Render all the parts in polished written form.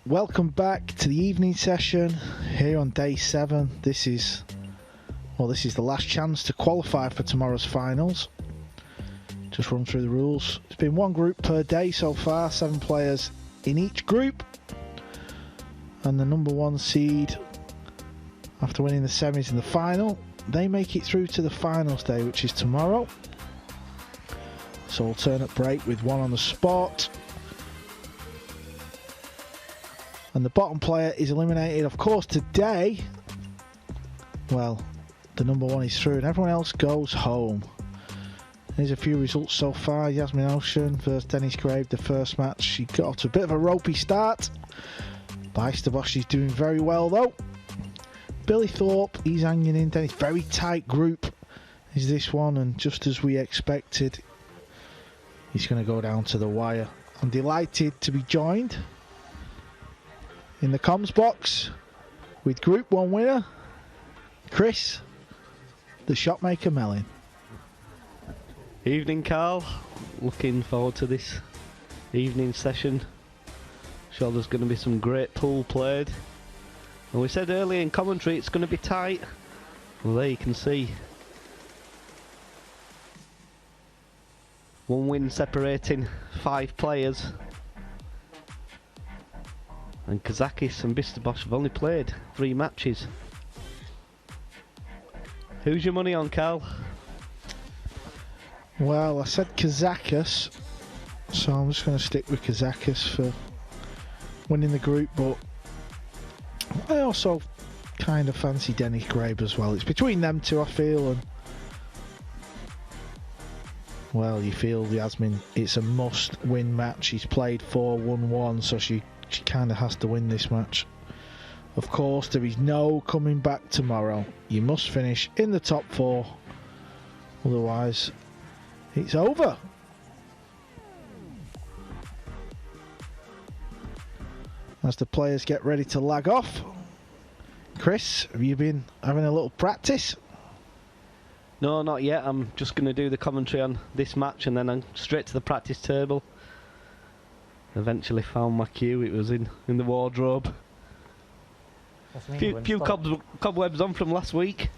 welcome back to the evening session here on day 7. This is the last chance to qualify for tomorrow's finals. Just run through the rules. It's been one group per day so far, 7 players in each group. And the number 1 seed, after winning the semis in the final, they make it through to the finals day, which is tomorrow. So alternate break with one on the spot. And the bottom player is eliminated, of course, today. Well, the number 1 is through and everyone else goes home. Here's a few results so far. Jasmin Ouschan versus Dennis Grabe, the first match. She got off to a bit of a ropey start. She's doing very well though. Billy Thorpe, he's hanging in. Dennis, very tight group is this one, and just as we expected, he's going to go down to the wire. I'm delighted to be joined in the comms box with Group 1 winner, Chris, the Shotmaker Mellin. Evening, Carl. Looking forward to this evening session. Sure there's going to be some great pool played. And we said earlier in commentary it's going to be tight. Well, there you can see. One win separating 5 players. And Kazakis and Bisterbosch have only played 3 matches. Who's your money on, Carl? Well, I said Kazakis, so I'm just going to stick with Kazakis for winning the group, but I also kind of fancy Dennis Grabe as well. It's between them two, I feel, and well, you feel Jasmin, it's a must-win match. She's played 4-1-1, so she kind of has to win this match. Of course, there is no coming back tomorrow. You must finish in the top 4, otherwise it's over. As the players get ready to lag off, Chris, have you been having a little practice? No, not yet. I'm just going to do the commentary on this match and then I'm straight to the practice table. Eventually found my cue. It was in the wardrobe. Few cobwebs on from last week.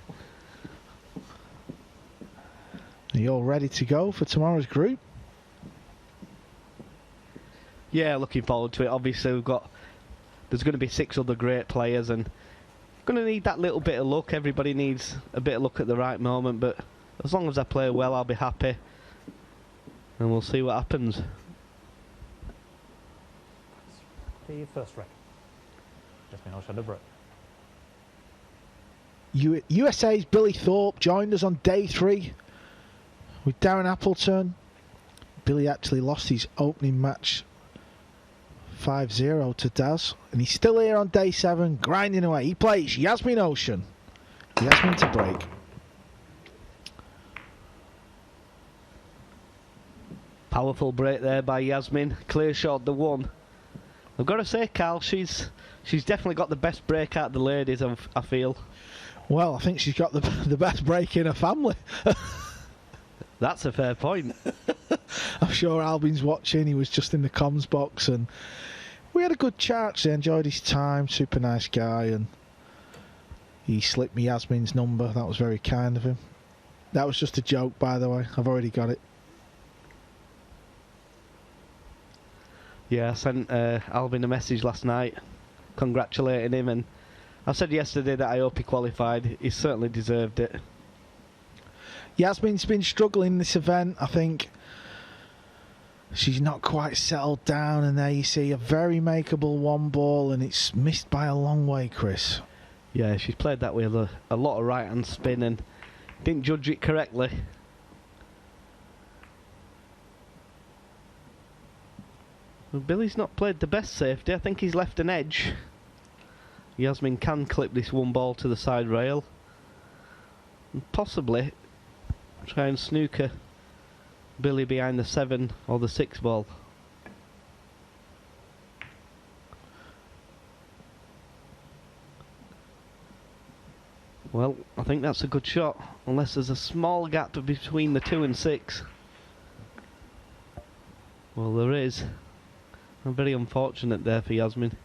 Are you all ready to go for tomorrow's group? Yeah, looking forward to it. Obviously, there's going to be 6 other great players, and going to need that little bit of luck. Everybody needs a bit of luck at the right moment, but as long as I play well, I'll be happy, and we'll see what happens. The first rec. Jasmin Ouschan over it. USA's Billy Thorpe joined us on day 3 with Darren Appleton. Billy actually lost his opening match 5-0 to Daz, and he's still here on day 7 grinding away. He plays Jasmin Ouschan. Jasmin to break. Powerful break there by Jasmin. Clear shot the 1. I've got to say, Carl, she's definitely got the best break out of the ladies, I feel. Well, I think she's got the best break in her family. That's a fair point. I'm sure Albin's watching. He was just in the comms box, and we had a good chat. He enjoyed his time. Super nice guy, and he slipped me Jasmin's number. That was very kind of him. That was just a joke, by the way. I've already got it. Yeah, I sent Alvin a message last night congratulating him, and I said yesterday that I hope he qualified. He certainly deserved it. Jasmin's been struggling this event. I think she's not quite settled down, and there you see a very makeable 1 ball, and it's missed by a long way, Chris. Yeah, she's played that with a lot of right hand spin and didn't judge it correctly. Well, Billy's not played the best safety. I think he's left an edge. Jasmin can clip this 1 ball to the side rail and possibly try and snooker Billy behind the 7 or the 6 ball. Well, I think that's a good shot, unless there's a small gap between the 2 and 6. Well, there is. I'm very unfortunate there for Jasmin.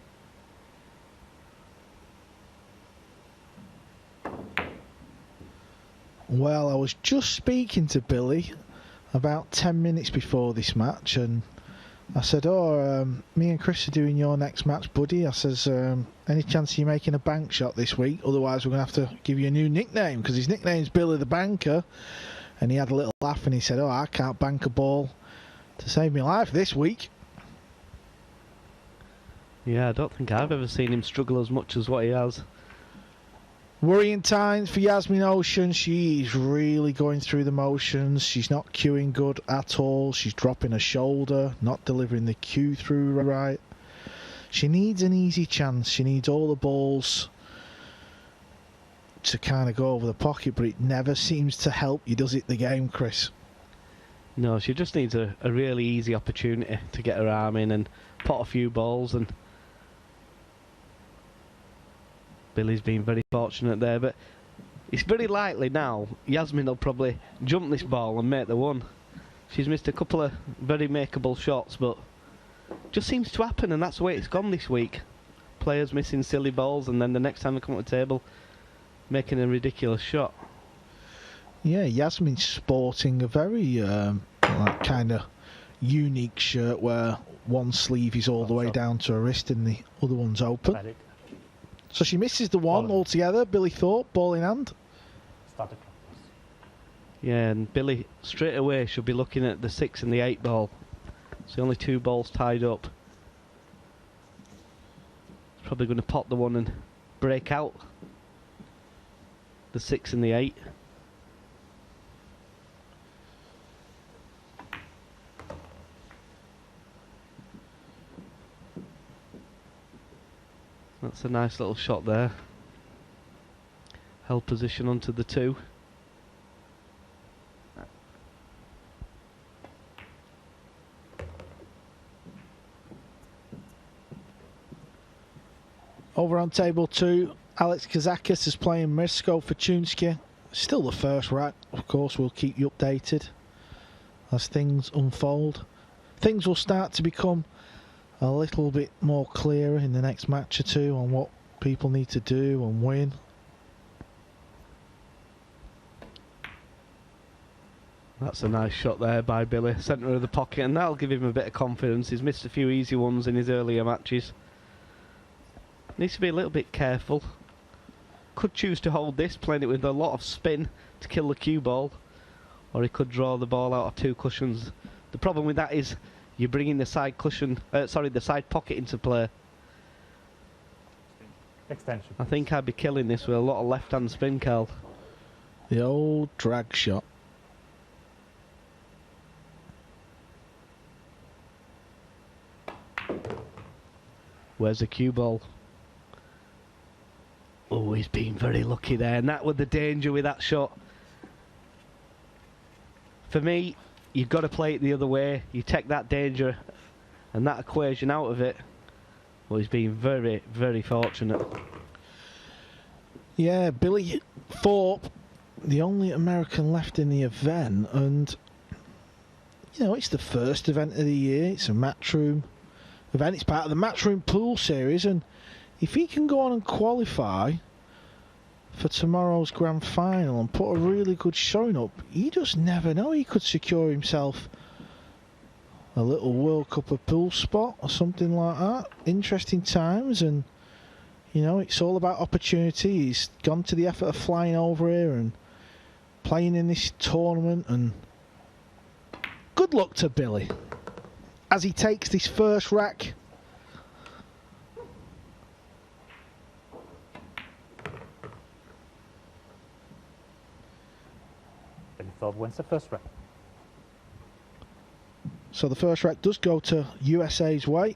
Well, I was just speaking to Billy about 10 minutes before this match, and I said, me and Chris are doing your next match, buddy. I says, any chance of you making a bank shot this week? Otherwise, we're going to have to give you a new nickname, because his nickname's Billy the Banker. And he had a little laugh and he said, I can't bank a ball to save my life this week. Yeah, I don't think I've ever seen him struggle as much as what he has. Worrying times for Jasmin Ouschan. She's really going through the motions. She's not cueing good at all. She's dropping her shoulder, not delivering the cue through right. She needs an easy chance. She needs all the balls to kind of go over the pocket, but it never seems to help you, does it, the game, Chris? No, she just needs a really easy opportunity to get her arm in and pot a few balls, and Billy's been very fortunate there, but it's very likely now Jasmin will probably jump this ball and make the one. She's missed a couple of very makeable shots, but just seems to happen, and that's the way it's gone this week. Players missing silly balls, and then the next time they come to the table making a ridiculous shot. Yeah, Jasmin's sporting a very kind of unique shirt where one sleeve is all the way down to her wrist and the other one's open. Medic. So she misses the one altogether. Billy Thorpe, ball in hand. Start the clock. Yeah, and Billy straight away should be looking at the 6 and the 8 ball. So only 2 balls tied up. He's probably going to pot the one and break out the 6 and the 8. That's a nice little shot there. Held position onto the 2. Over on table 2, Alex Kazakis is playing Mirsko Fortunsky. Still the first rack. Of course, we'll keep you updated as things unfold. Things will start to become a little bit more clearer in the next match or two on what people need to do and win. That's a nice shot there by Billy, centre of the pocket, and that'll give him a bit of confidence. He's missed a few easy ones in his earlier matches. Needs to be a little bit careful. Could choose to hold this, playing it with a lot of spin to kill the cue ball, or he could draw the ball out of 2 cushions. The problem with that is you're bringing the side cushion, the side pocket into play. Extension. I think I'd be killing this with a lot of left-hand spin, Cal. The old drag shot. Where's the cue ball? Oh, he's been very lucky there, and that was the danger with that shot. For me, you've got to play it the other way. You take that danger and that equation out of it. Well, he's been very, very fortunate. Yeah, Billy Thorpe, the only American left in the event, and you know, it's the first event of the year. It's a Matchroom event. It's part of the Matchroom pool series, and if he can go on and qualify for tomorrow's grand final and put a really good showing up, you just never know. He could secure himself a little World Cup of pool spot or something like that. Interesting times, and you know, it's all about opportunity. He's gone to the effort of flying over here and playing in this tournament, and good luck to Billy as he takes this first rack. Thorpe wins the first rack. So the first rack does go to USA's way.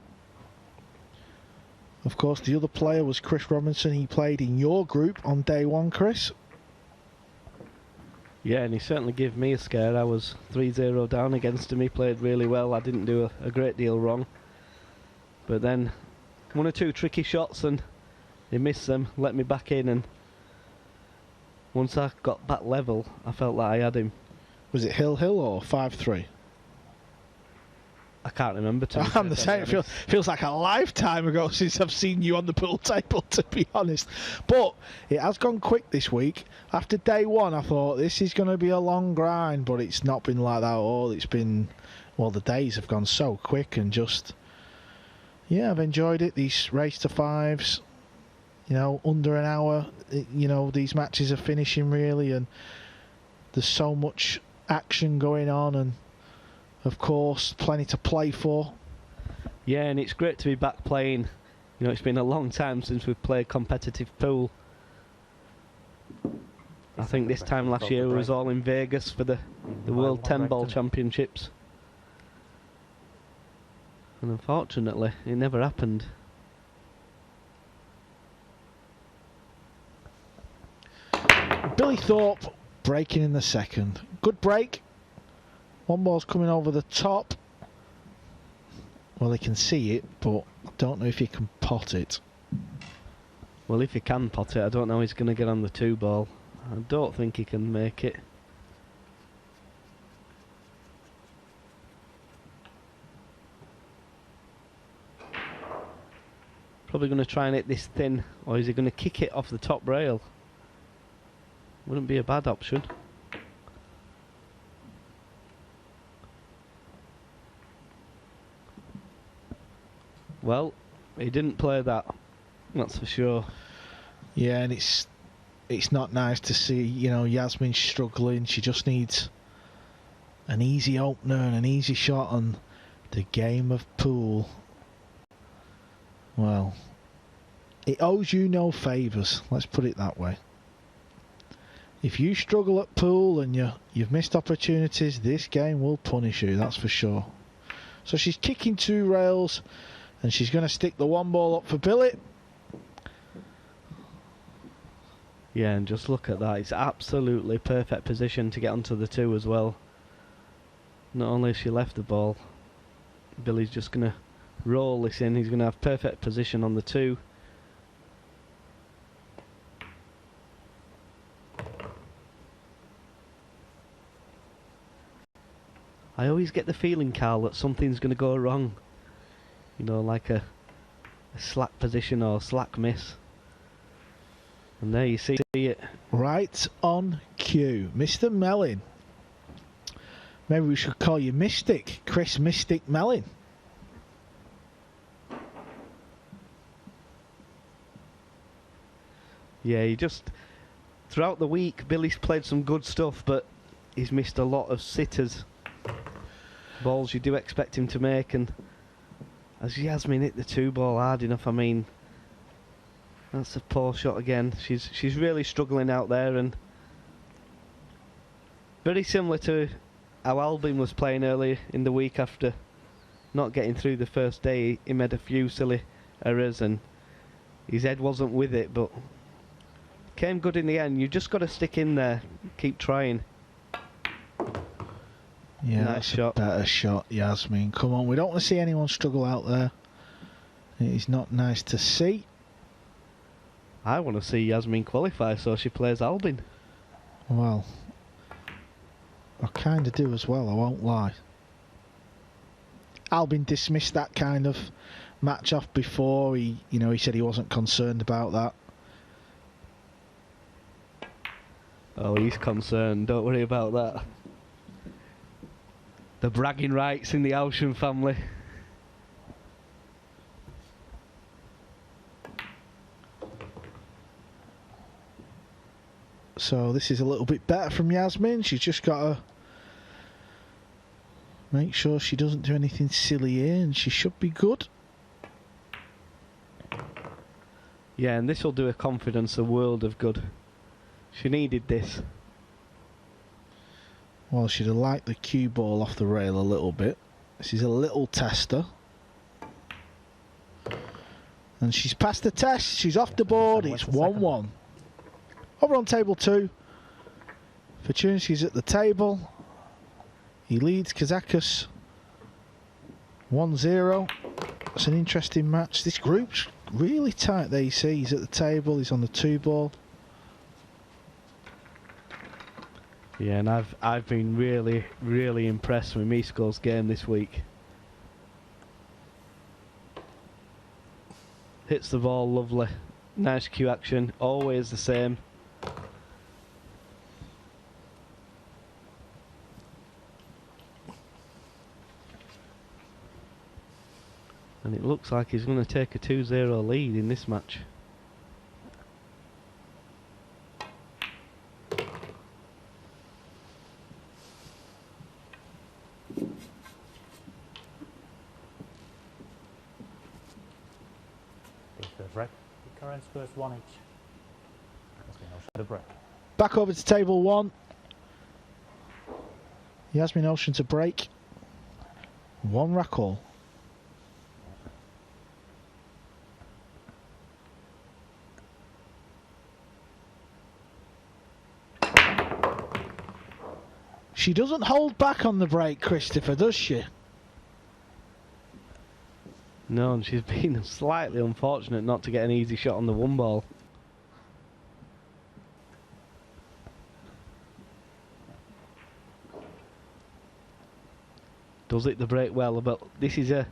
Of course, the other player was Chris Robinson. He played in your group on day 1, Chris. Yeah, and he certainly gave me a scare. I was 3-0 down against him. He played really well. I didn't do a great deal wrong. But then 1 or 2 tricky shots and he missed them, let me back in, and once I got back level, I felt like I had him. Was it Hill or 5-3? I can't remember. I'm the same. It feels like a lifetime ago since I've seen you on the pool table, to be honest. But it has gone quick this week. After day one, I thought this is going to be a long grind, but it's not been like that at all. It's been, well, the days have gone so quick and just, yeah, I've enjoyed it. These race to fives, you know, under an hour, you know, these matches are finishing really, and there's so much action going on, and of course plenty to play for. Yeah, and it's great to be back playing. You know, it's been a long time since we've played competitive pool. I think this time last year we was all in Vegas for the World 10 Ball Championships. And unfortunately, it never happened. Billy Thorpe breaking in the second. Good break. One ball's coming over the top. Well, he can see it, but I don't know if he can pot it. Well, if he can pot it, I don't know he's going to get on the 2 ball. I don't think he can make it. Probably going to try and hit this thin, or is he going to kick it off the top rail? Wouldn't be a bad option. Well, he didn't play that, that's for sure. Yeah, and it's not nice to see, you know, Jasmin struggling. She just needs an easy opener and an easy shot on the game of pool. Well, it owes you no favours, let's put it that way. If you struggle at pool and you've missed opportunities, this game will punish you, that's for sure. So she's kicking 2 rails, and she's going to stick the 1 ball up for Billy. Yeah, and just look at that. It's absolutely perfect position to get onto the 2 as well. Not only has she left the ball, Billy's just going to roll this in. He's going to have perfect position on the 2. I always get the feeling, Carl, that something's going to go wrong. You know, like a slack position or slack miss. And there you see it. Right on cue. Mr. Mellin. Maybe we should call you Mystic. Chris Mystic Mellin. Yeah, he just... Throughout the week, Billy's played some good stuff, but he's missed a lot of sitters. Balls you do expect him to make, and as Jasmin hit the 2 ball hard enough, I mean, that's a poor shot again. She's really struggling out there, and very similar to how Albin was playing earlier in the week after not getting through the first day. He made a few silly errors and his head wasn't with it, but came good in the end. You just got to stick in there, keep trying. Yeah, nice that's shot. A better shot, Jasmin. Come on, we don't want to see anyone struggle out there. It is not nice to see. I want to see Jasmin qualify so she plays Albin. Well, I kind of do as well, I won't lie. Albin dismissed that kind of match off before. He said he wasn't concerned about that. Oh, he's concerned. Don't worry about that. The bragging rights in the Ouschan family. So this is a little bit better from Jasmin. She's just got to make sure she doesn't do anything silly here, and she should be good. Yeah, and this will do her confidence a world of good. She needed this. Well, she'd have liked the cue ball off the rail a little bit. This is a little tester. And she's passed the test. She's off the board. It's 1-1. Over on table 2. Fortunacy's at the table. He leads Kazakis 1-0. It's an interesting match. This group's really tight. There you see, he's at the table. He's on the 2 ball. Yeah, and I've been really, really impressed with Misko's game this week. Hits the ball lovely. Nice cue action, always the same. And it looks like he's going to take a 2-0 lead in this match. Break. The current score is 1 each. Jasmin Ouschan the break. Back over to table 1. Jasmin Ouschan to break. 1 rack all. She doesn't hold back on the break, Christopher, does she? No, and she's been slightly unfortunate not to get an easy shot on the 1 ball. Does it the break well, but this is a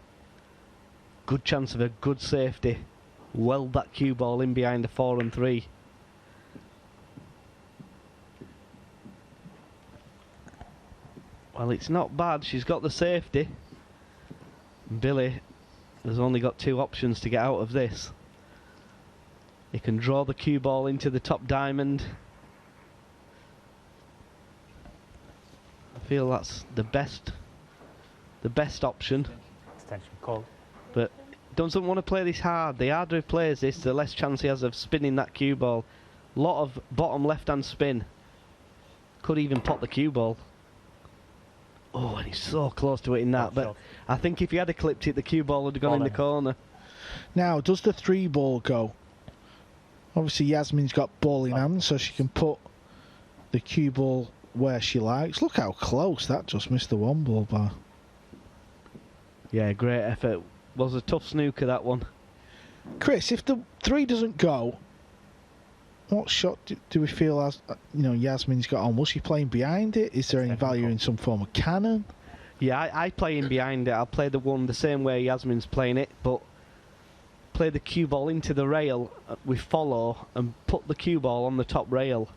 good chance of a good safety. Weld that cue ball in behind the 4 and 3. Well, it's not bad. She's got the safety. Billy has only got 2 options to get out of this. He can draw the cue ball into the top diamond. I feel that's the best option. Extension call. But doesn't want to play this hard. The harder he plays this, the less chance he has of spinning that cue ball. Lot of bottom left-hand spin. Could even pot the cue ball. Oh, and he's so close to hitting that. But I think if he had clipped it, the cue ball would have gone in the corner. Now, does the 3 ball go? Obviously, Jasmin's got ball in hand, so she can put the cue ball where she likes. Look how close that just missed the 1 ball bar. Yeah, great effort. Was a tough snooker, that one. Chris, if the 3 doesn't go, what shot do we feel as Jasmin's got on? Was she playing behind it? Is there any value in some form of cannon? Yeah, I play in behind it. I'll play the 1 the same way Jasmin's playing it, but play the cue ball into the rail with follow and put the cue ball on the top rail.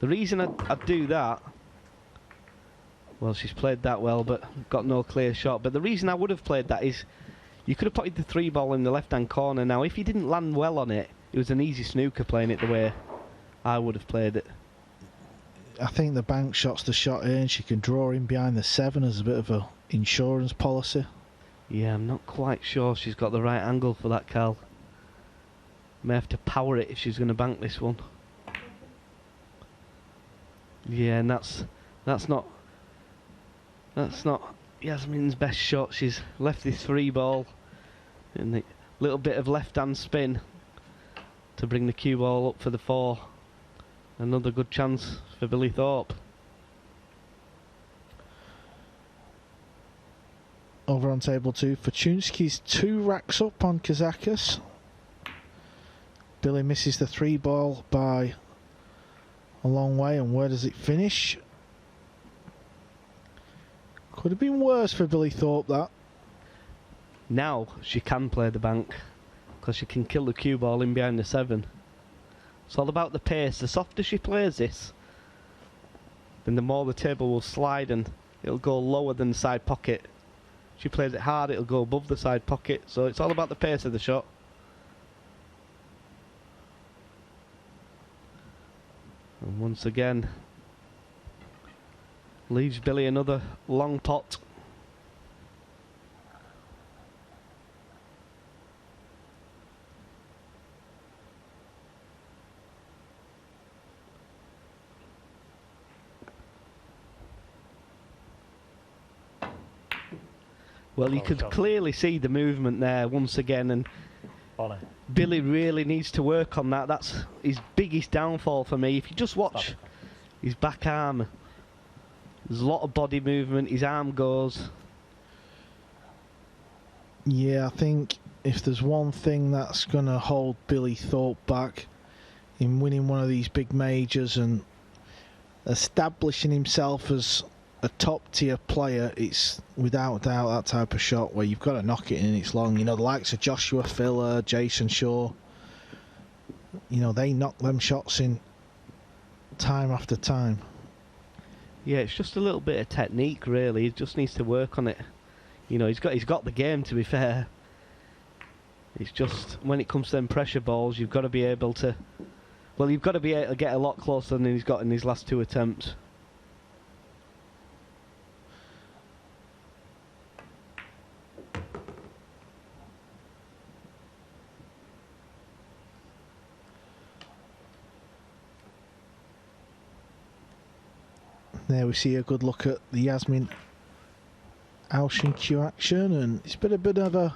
The reason I'd do that, well, she's played that well, but got no clear shot. But the reason I would have played that is you could have put the 3 ball in the left-hand corner. Now, if you didn't land well on it, it was an easy snooker playing it the way I would have played it. I think the bank shot's the shot in. She can draw in behind the 7 as a bit of a insurance policy. Yeah, I'm not quite sure she's got the right angle for that, Cal. May have to power it if she's going to bank this one. Yeah, and that's not Jasmin's best shot. She's left this 3 ball and a little bit of left-hand spin to bring the cue ball up for the 4. Another good chance for Billy Thorpe. Over on table 2, Fortunski's 2 racks up on Kazakis. Billy misses the 3 ball by a long way, and where does it finish? Could have been worse for Billy Thorpe, that. Now she can play the bank because she can kill the cue ball in behind the 7. It's all about the pace. The softer she plays this, then the more the table will slide and it'll go lower than the side pocket. If she plays it hard, it'll go above the side pocket. So it's all about the pace of the shot. And once again, leaves Billy another long pot. Well, you could clearly see the movement there once again, and Billy really needs to work on that. That's his biggest downfall for me. If you just watch his back arm, there's a lot of body movement, his arm goes. Yeah, I think if there's one thing that's going to hold Billy Thorpe back in winning one of these big majors and establishing himself as a top tier player, it's without doubt that type of shot where you've got to knock it in and it's long. You know, the likes of Joshua Filler, Jason Shaw, you know, they knock them shots in time after time. Yeah, it's just a little bit of technique, really. He just needs to work on it. You know, he's got the game, to be fair. It's just when it comes to them pressure balls, you've got to be able to. Well, you've got to be able to get a lot closer than he's got in his last 2 attempts. There we see a good look at the Jasmin Ouschan Q action, and it's been a bit of a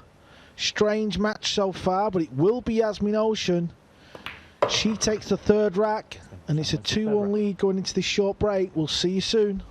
strange match so far, but it will be Jasmin Ouschan. She takes the 3rd rack, and it's a 2-1 lead going into this short break. We'll see you soon.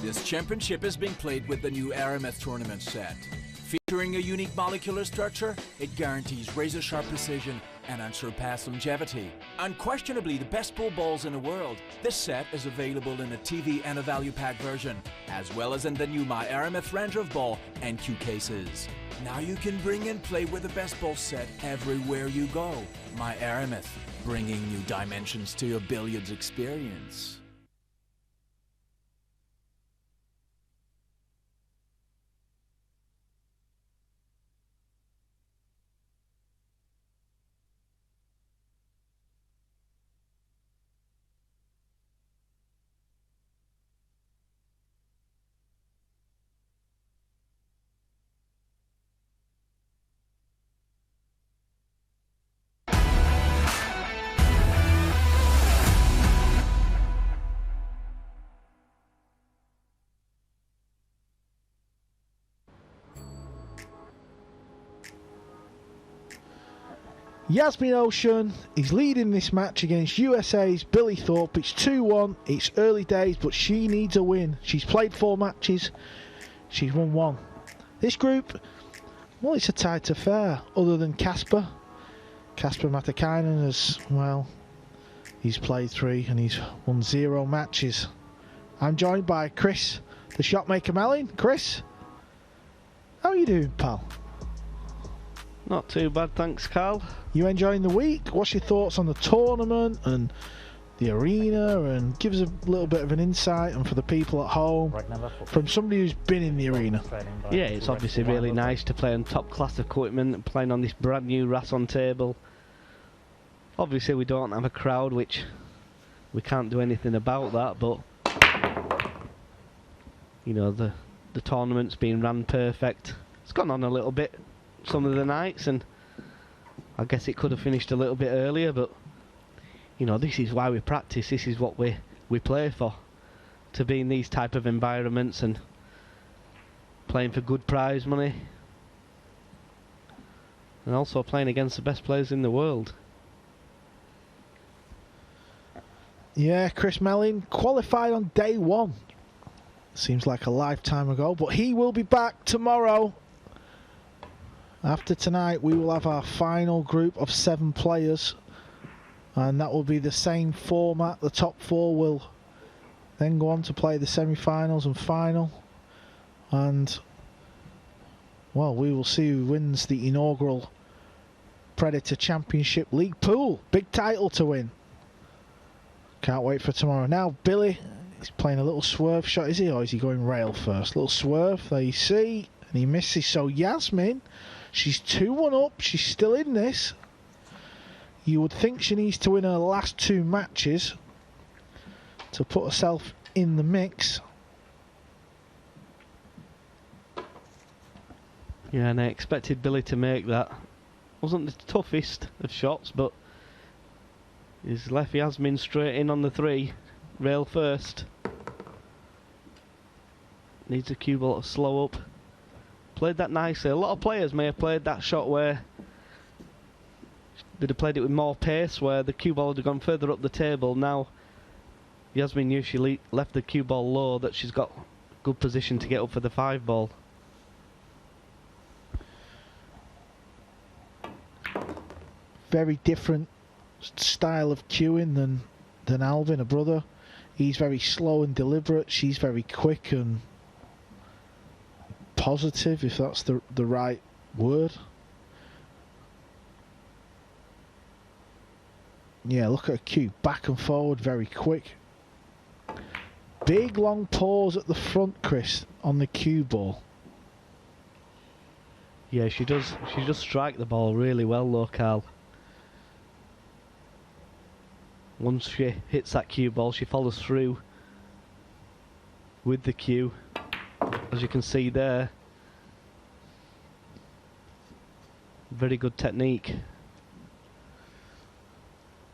This championship is being played with the new Aramith tournament set. Featuring a unique molecular structure, it guarantees razor-sharp precision and unsurpassed longevity. Unquestionably the best pool balls in the world, this set is available in a TV and a value pack version, as well as in the new My Aramith Ranger of Ball and Q cases. Now you can bring and play with the best ball set everywhere you go. My Aramith, bringing new dimensions to your billiards experience. Jasmin Ouschan is leading this match against USA's Billy Thorpe. It's 2-1. It's early days, but she needs a win. She's played 4 matches. She's won 1. This group, well, it's a tight affair, other than Casper. Casper Matakainen has, well, he's played 3 and he's won 0 matches. I'm joined by Chris, the Shotmaker Mellin. Chris, how are you doing, pal? Not too bad, thanks, Carl. You enjoying the week? What's your thoughts on the tournament and the arena? And give us a little bit of an insight, and for the people at home, from somebody who's been in the arena. Yeah, it's obviously really nice to play on top class equipment and playing on this brand new Rasson table. Obviously we don't have a crowd, which we can't do anything about that, but you know, the tournament's been ran perfect. It's gone on a little bit some of the nights, and I guess it could have finished a little bit earlier, but you know, this is why we practice. This is what we play for, to be in these type of environments and playing for good prize money. And also playing against the best players in the world. Yeah, Chris Melling qualified on day 1. Seems like a lifetime ago, but he will be back tomorrow. After tonight, we will have our final group of 7 players, and that will be the same format. The top 4 will then go on to play the semi-finals and final, and well, we will see who wins the inaugural Predator Championship League pool. Big title to win. Can't wait for tomorrow. Now Billy, he's playing a little swerve shot, is he? Or is he going rail first? Little swerve, there you see, and he misses. So Jasmin, she's 2-1 up. She's still in this. You would think she needs to win her last 2 matches to put herself in the mix. Yeah, and I expected Billy to make that. Wasn't the toughest of shots, but he's left Jasmin straight in on the 3. Rail first. Needs a cue ball to slow up. Played that nicely. A lot of players may have played that shot where they'd have played it with more pace, where the cue ball would have gone further up the table. Now Jasmin knew she left the cue ball low, that she's got good position to get up for the 5 ball. Very different style of cueing than Alvin, her brother. He's very slow and deliberate. She's very quick and positive, if that's the right word. Yeah, look at her cue. Back and forward, very quick. Big long pause at the front, Chris, on the cue ball. Yeah, she does strike the ball really well though, Carl. Once she hits that cue ball, she follows through with the cue, as you can see there. Very good technique.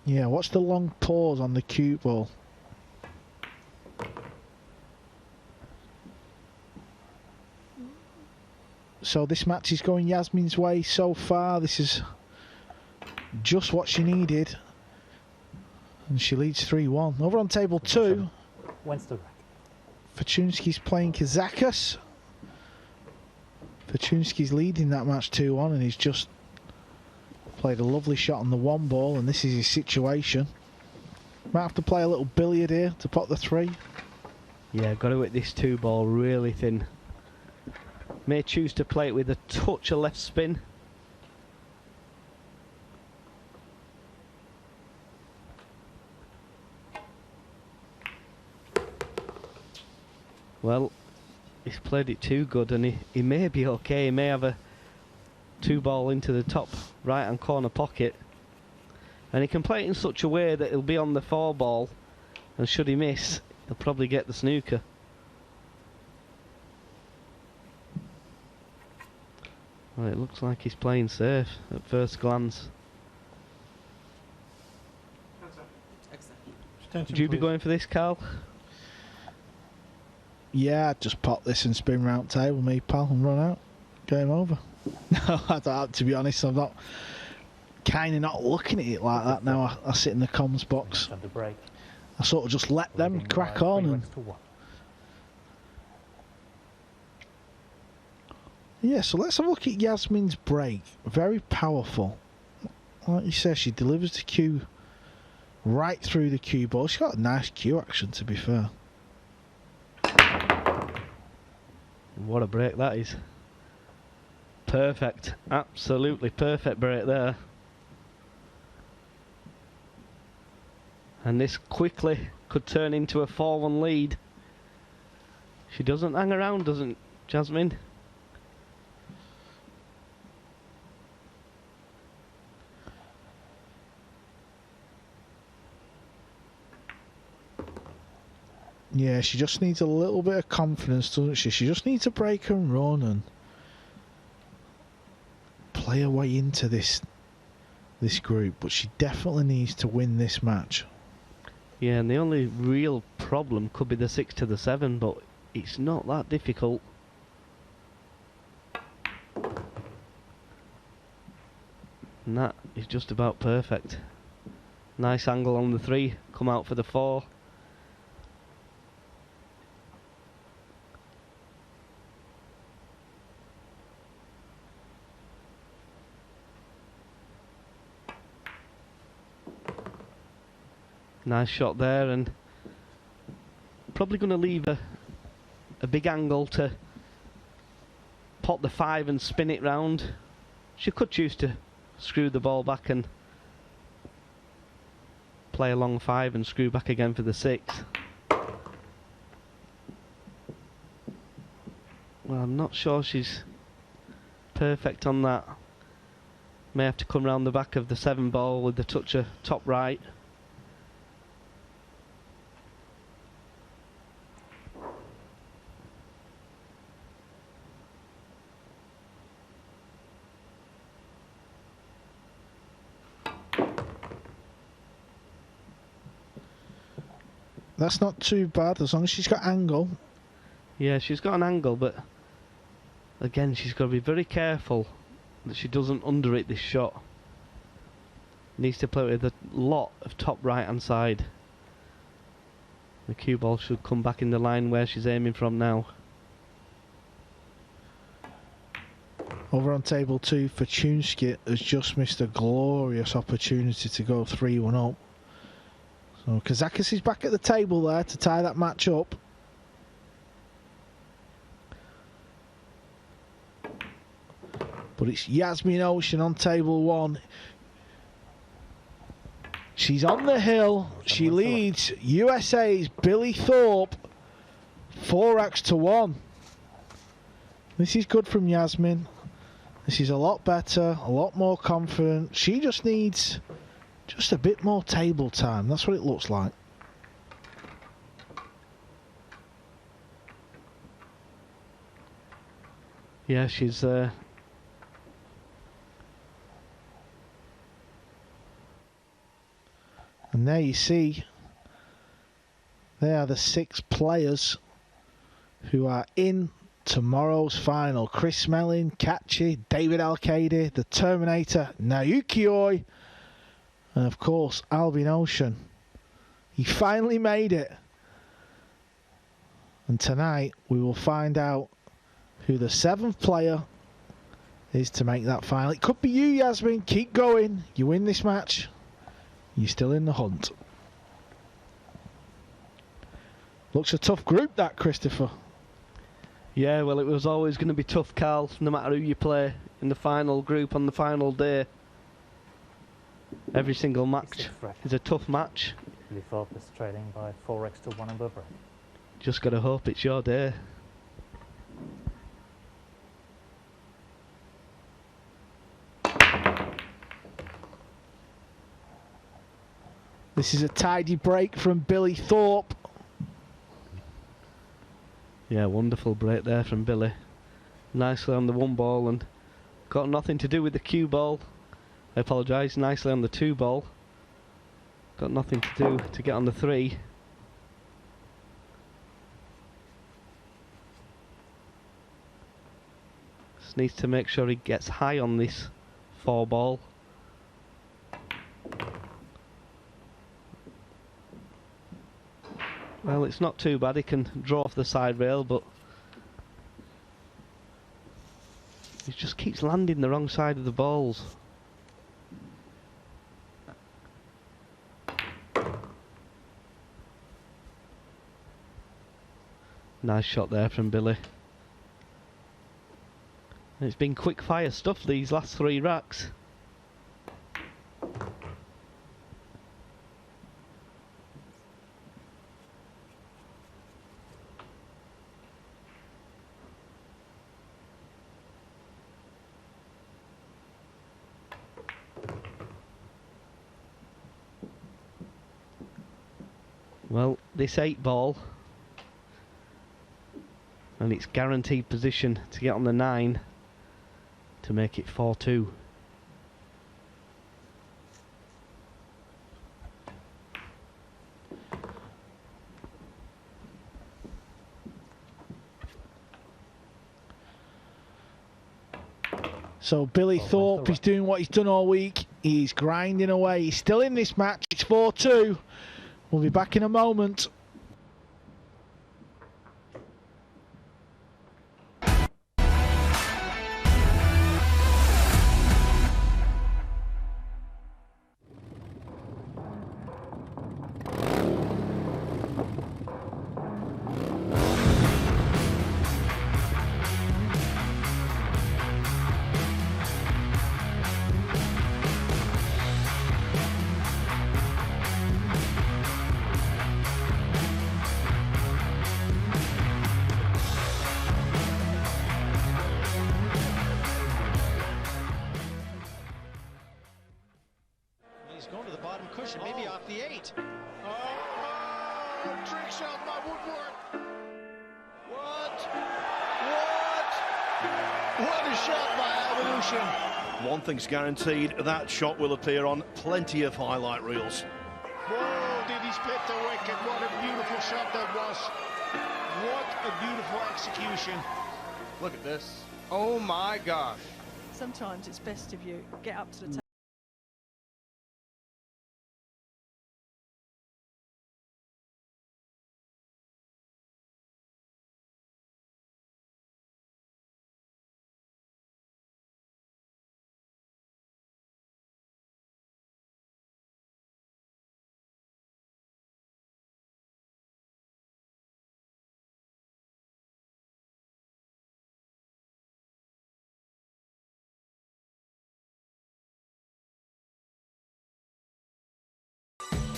Yeah, watch the long pause on the cue ball. So this match is going Jasmin's way so far. This is just what she needed. And she leads 3-1. Over on table 2, Fortunski's playing Kazakas. Fortunski's leading that match 2-1, and he's just played a lovely shot on the 1 ball, and this is his situation. Might have to play a little billiard here to pot the 3. Yeah, got to hit this 2 ball really thin. May choose to play it with a touch of left spin. Well, he's played it too good, and he may be okay. He may have a 2 ball into the top right hand corner pocket, and he can play it in such a way that he'll be on the 4 ball, and should he miss, he'll probably get the snooker. Well, it looks like he's playing safe at first glance. Would you be going for this, Carl? Yeah, I'd just pop this and spin round table, me pal, and run out. Game over. No, I don't, to be honest, I'm not kind of not looking at it like that now. I sit in the comms box. I sort of just let them crack on. And yeah, so let's have a look at Jasmin's break. Very powerful. Like you say, she delivers the cue right through the cue ball. She's got a nice cue action, to be fair. What a break that is. Perfect. Absolutely perfect break there. And this quickly could turn into a 4-1 lead. She doesn't hang around, doesn't Jasmin? Yeah, she just needs a little bit of confidence, doesn't she? She just needs to break and run and play her way into this group, but she definitely needs to win this match. Yeah, and the only real problem could be the 6 to the 7, but it's not that difficult. And that is just about perfect. Nice angle on the 3, come out for the 4. Nice shot there, and probably going to leave a big angle to pot the 5 and spin it round. She could choose to screw the ball back and play a long 5 and screw back again for the 6. Well, I'm not sure she's perfect on that. May have to come round the back of the 7 ball with the touch of top right. That's not too bad as long as she's got angle. Yeah, she's got an angle, but again, she's got to be very careful that she doesn't under it this shot. Needs to play with a lot of top right hand side. The cue ball should come back in the line where she's aiming from now. Over on table 2, Fortunski has just missed a glorious opportunity to go 3-1 up. So Kazakis is back at the table there to tie that match up. But it's Jasmin Ouschan on table 1. She's on the hill. She leads USA's Billy Thorpe 4-1. This is good from Jasmin. This is a lot better, a lot more confident. She just needs just a bit more table time. That's what it looks like. Yeah, she's And there you see, they are the 6 players who are in tomorrow's final. Chris Mellin, Kachi, David Alcade, the Terminator, Naoki Oi, and of course Jasmin Ouschan. He finally made it. And tonight we will find out who the 7th player is to make that final. It could be you, Jasmin. Keep going. You win this match, you're still in the hunt. Looks a tough group, that, Christopher. Yeah, well, it was always going to be tough, Carl, no matter who you play in the final group on the final day. Every single match is a tough match. Billy Thorpe is trailing by 4x to 1 above her. Just got to hope it's your day. This is a tidy break from Billy Thorpe. Yeah, wonderful break there from Billy. Nicely on the 1 ball and got nothing to do with the cue ball. I apologise. Nicely on the 2 ball. Got nothing to do to get on the 3. Just needs to make sure he gets high on this 4 ball. Well, it's not too bad. He can draw off the side rail, but he just keeps landing the wrong side of the balls. Nice shot there from Billy. And it's been quick fire stuff these last 3 racks. Well, this 8 ball, and it's guaranteed position to get on the 9 to make it 4-2. So Billy Thorpe is doing what he's done all week. He's grinding away. He's still in this match. It's 4-2. We'll be back in a moment. Going to the bottom cushion, maybe off the 8. Oh, trick shot by Woodward. What a shot by Jasmin Ouschan. One thing's guaranteed, that shot will appear on plenty of highlight reels. Whoa, did he split the wicket? What a beautiful shot that was. What a beautiful execution. Look at this. Oh my gosh. Sometimes it's best if you get up to the table.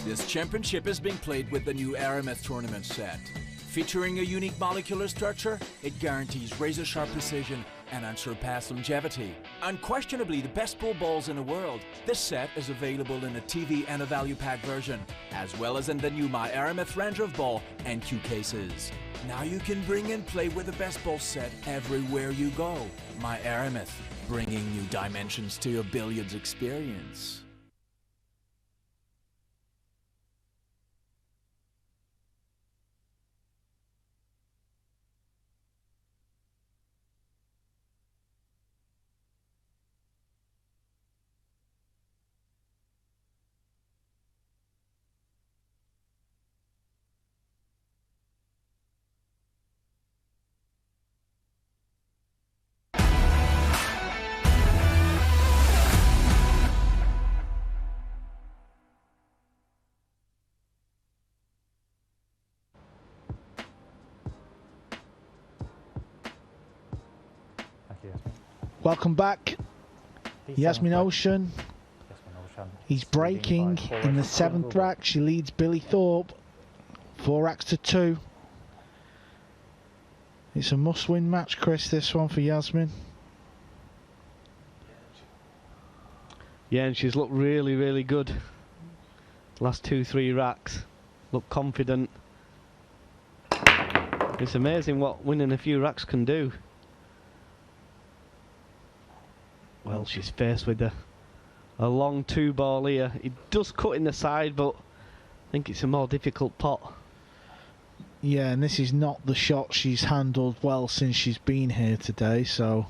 This championship is being played with the new Aramith tournament set. Featuring a unique molecular structure, it guarantees razor-sharp precision and unsurpassed longevity. Unquestionably the best pool balls in the world, this set is available in a TV and a value pack version, as well as in the new My Aramith range of ball and cue cases. Now you can bring and play with the best ball set everywhere you go. My Aramith, bringing new dimensions to your billiards experience. Thank you, Jasmin. Welcome back. Jasmin Ouschan. He's breaking in the 7th rack. She leads Billy Thorpe 4 racks to 2. It's a must-win match, Chris, this one for Jasmin. Yeah, and she's looked really, really good. Last 2-3 racks. Look confident. It's amazing what winning a few racks can do. Well, she's faced with a long 2-ball here. It does cut in the side, but I think it's a more difficult pot. Yeah, and this is not the shot she's handled well since she's been here today, so...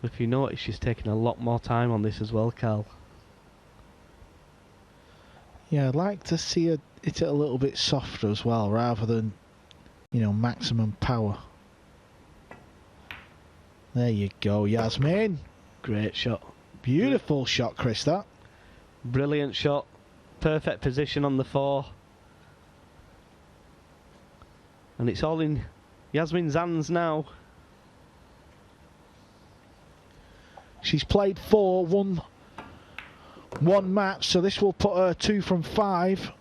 If you notice, she's taking a lot more time on this as well, Cal. Yeah, I'd like to see her hit it a little bit softer as well, rather than, you know, maximum power. There you go, Jasmin. Great shot. Beautiful shot, Chris, that. Brilliant shot. Perfect position on the 4. And it's all in Jasmin's hands now. She's played 4, won 1 match, so this will put her 2 from 5.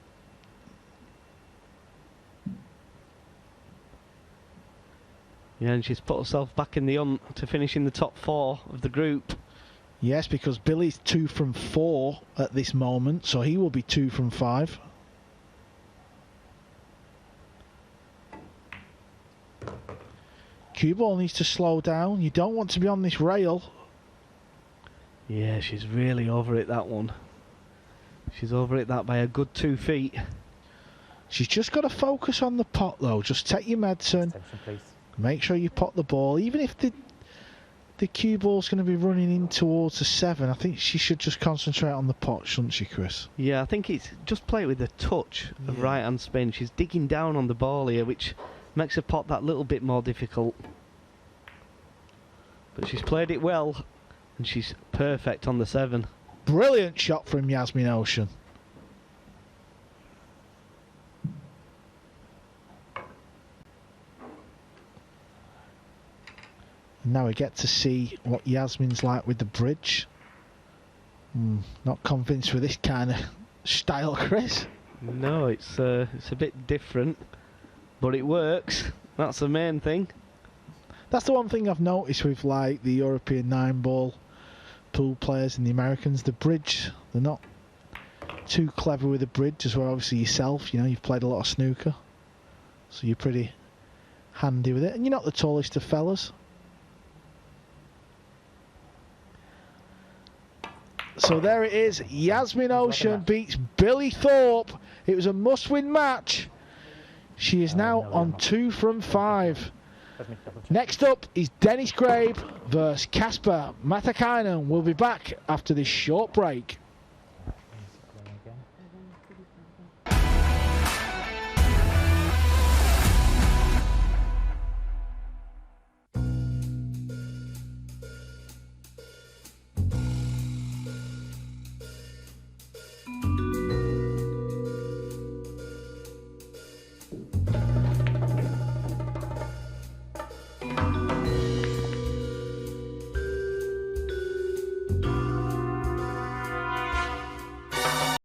Yeah, and she's put herself back in the hunt to finish in the top 4 of the group. Yes, because Billy's 2 from 4 at this moment, so he will be 2 from 5. Cue ball needs to slow down. You don't want to be on this rail. Yeah, she's really over it, that one. She's over it that by a good 2 feet. She's just got to focus on the pot though. Just take your medicine. Attention, please. Make sure you pot the ball. Even if the cue ball's going to be running in towards the 7, I think she should just concentrate on the pot, shouldn't she, Chris? Yeah, I think it's just play with a touch of right-hand spin. She's digging down on the ball here, which makes her pot that little bit more difficult. But she's played it well, and she's perfect on the 7. Brilliant shot from Jasmin Ouschan. Now we get to see what Jasmin's like with the bridge. Not convinced with this kind of style, Chris. No, it's a bit different, but it works. That's the main thing. That's the one thing I've noticed with like the European 9-ball pool players and the Americans. The bridge, they're not too clever with the bridge as well. Obviously yourself, you know, you've played a lot of snooker, so you're pretty handy with it. And you're not the tallest of fellas. So there it is. Jasmin Ouschan beats Billy Thorpe. It was a must-win match. She is now on 2 from 5. Next up is Dennis Grabe versus Kasper Matakainen. We'll be back after this short break.